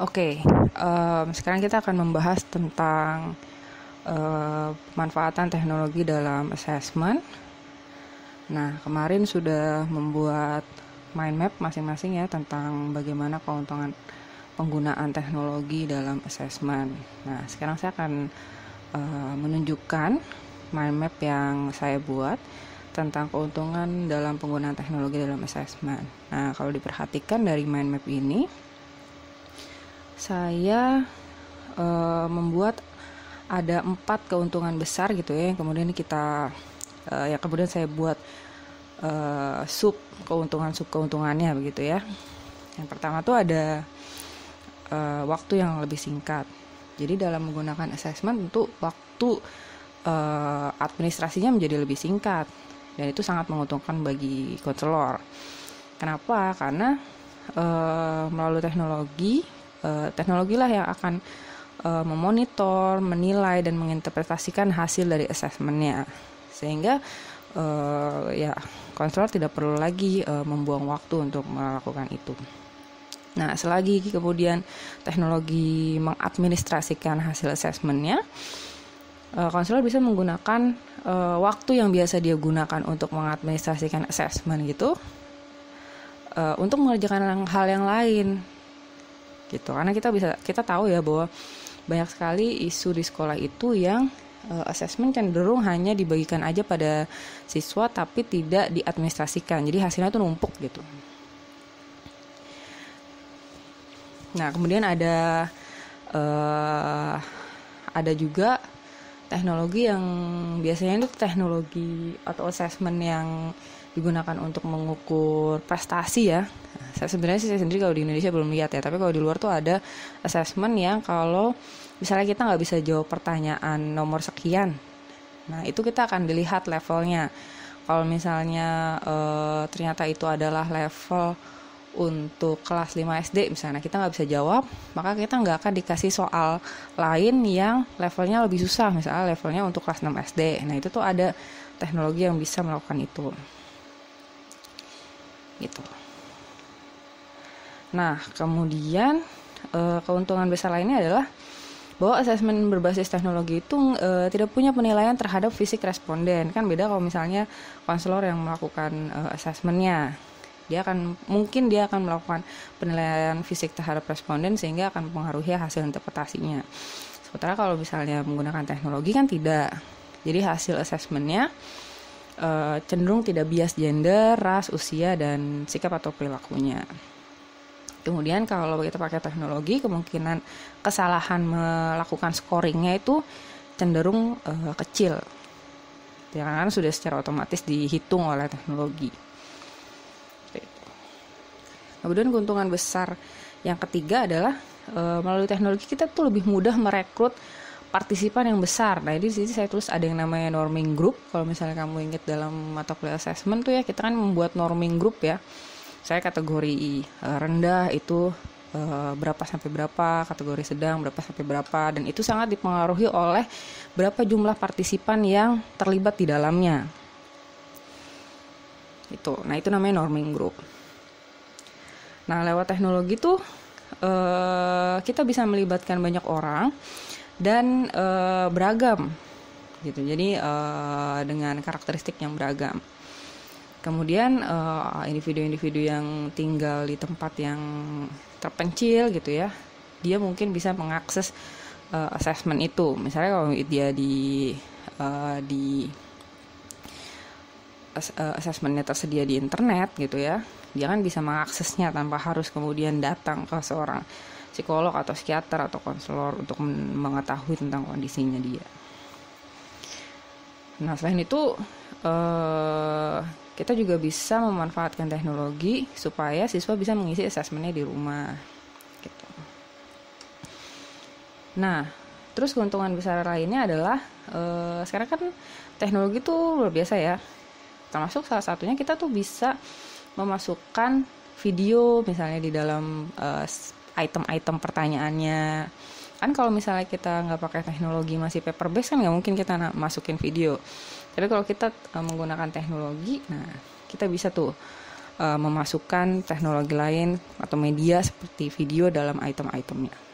Oke, sekarang kita akan membahas tentang pemanfaatan teknologi dalam assessment. Nah, kemarin sudah membuat mind map masing-masing ya tentang bagaimana keuntungan penggunaan teknologi dalam assessment. Nah, sekarang saya akan menunjukkan mind map yang saya buat tentang keuntungan dalam penggunaan teknologi dalam assessment. Nah, kalau diperhatikan dari mind map ini, saya membuat ada 4 keuntungan besar gitu ya, yang kemudian kemudian saya buat sub keuntungannya begitu ya. Yang pertama tuh ada waktu yang lebih singkat. Jadi dalam menggunakan assessment tentu waktu administrasinya menjadi lebih singkat, dan itu sangat menguntungkan bagi konselor. Kenapa? Karena melalui teknologi lah yang akan memonitor, menilai, dan menginterpretasikan hasil dari assessmentnya, sehingga konselor tidak perlu lagi membuang waktu untuk melakukan itu. Nah, selagi kemudian teknologi mengadministrasikan hasil assessmentnya, konselor bisa menggunakan waktu yang biasa dia gunakan untuk mengadministrasikan assessment gitu untuk mengerjakan hal yang lain gitu. Karena kita tahu ya bahwa banyak sekali isu di sekolah itu yang assessment cenderung hanya dibagikan aja pada siswa tapi tidak diadministrasikan. Jadi hasilnya itu numpuk gitu. Nah, kemudian ada juga teknologi yang biasanya itu teknologi atau assessment yang digunakan untuk mengukur prestasi ya. Saya sendiri kalau di Indonesia belum lihat ya, tapi kalau di luar tuh ada assessment yang kalau misalnya kita nggak bisa jawab pertanyaan nomor sekian, nah itu kita akan dilihat levelnya. Kalau misalnya ternyata itu adalah level untuk kelas 5 SD misalnya, kita nggak bisa jawab, maka kita nggak akan dikasih soal lain yang levelnya lebih susah, misalnya levelnya untuk kelas 6 SD. Nah itu tuh ada teknologi yang bisa melakukan itu gitu. Nah, kemudian keuntungan besar lainnya adalah bahwa asesmen berbasis teknologi itu tidak punya penilaian terhadap fisik responden. Kan beda kalau misalnya konselor yang melakukan asesmennya. Dia akan melakukan penilaian fisik terhadap responden sehingga akan mempengaruhi hasil interpretasinya. Sementara kalau misalnya menggunakan teknologi kan tidak. Jadi hasil asesmennya cenderung tidak bias gender, ras, usia, dan sikap atau perilakunya. Kemudian kalau kita pakai teknologi, kemungkinan kesalahan melakukan scoringnya itu cenderung kecil. Ya, karena sudah secara otomatis dihitung oleh teknologi. Kemudian keuntungan besar yang ketiga adalah melalui teknologi kita tuh lebih mudah merekrut partisipan yang besar. Nah, di sini saya tulis ada yang namanya norming group. Kalau misalnya kamu ingat dalam mata kuliah assessment tuh ya, kita kan membuat norming group ya. Saya kategori rendah itu berapa sampai berapa, kategori sedang berapa sampai berapa, dan itu sangat dipengaruhi oleh berapa jumlah partisipan yang terlibat di dalamnya. Nah, itu namanya norming group. Nah, lewat teknologi tuh kita bisa melibatkan banyak orang dan beragam gitu. Jadi dengan karakteristik yang beragam. Kemudian individu-individu yang tinggal di tempat yang terpencil gitu ya, dia mungkin bisa mengakses assessment itu. Misalnya kalau dia di assessmentnya tersedia di internet gitu ya, dia kan bisa mengaksesnya tanpa harus kemudian datang ke seorang psikolog atau psikiater atau konselor untuk mengetahui tentang kondisinya dia. Nah, selain itu kita juga bisa memanfaatkan teknologi supaya siswa bisa mengisi asesmennya di rumah gitu. Nah, terus keuntungan besar lainnya adalah sekarang kan teknologi tuh luar biasa ya. Termasuk salah satunya kita tuh bisa memasukkan video misalnya di dalam item-item pertanyaannya. Kan kalau misalnya kita nggak pakai teknologi masih paper based kan nggak mungkin kita masukin video. Tapi kalau kita menggunakan teknologi, nah kita bisa tuh memasukkan teknologi lain atau media seperti video dalam item-itemnya.